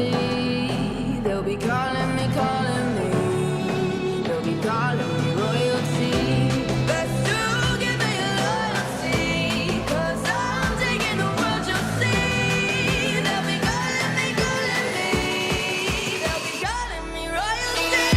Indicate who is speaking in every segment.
Speaker 1: royalty. They'll be calling me, calling me. They'll be calling me royalty. Best to give me loyalty, 'cause I'm taking the world, you'll see. They'll be calling me, calling me. They'll be calling me royalty.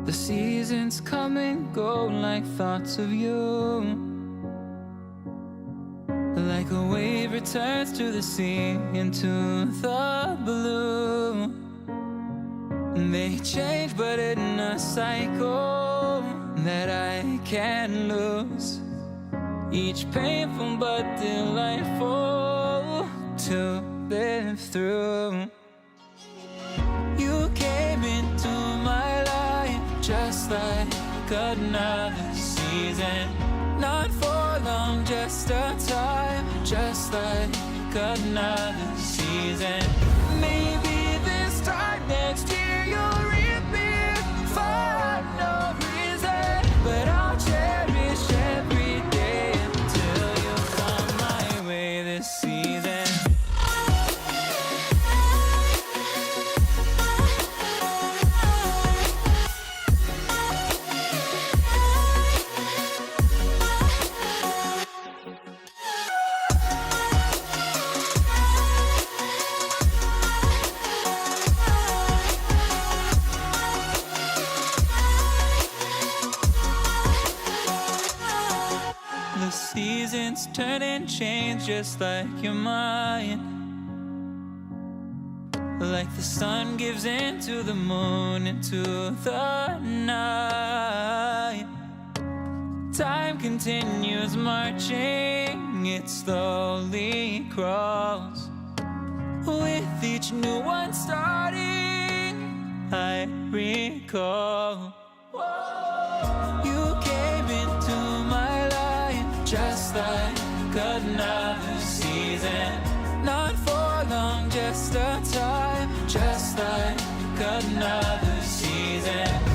Speaker 2: The seasons come and go like thoughts of you. Like a wave returns to the sea into the blue. They change but in a cycle that I can't lose. Each painful but delightful to live through. You came into my life just like another season. Not for long, just a time, just like another season. Maybe this time next year you'll reappear for no reason, but I'll cherish every day until you come my way this season. The seasons turn and change just like your mind. Like the sun gives into the moon, into the night. Time continues marching, it slowly crawls. With each new one starting, I recall. You came into my life just like another season. Not for long, just a time, just like another season.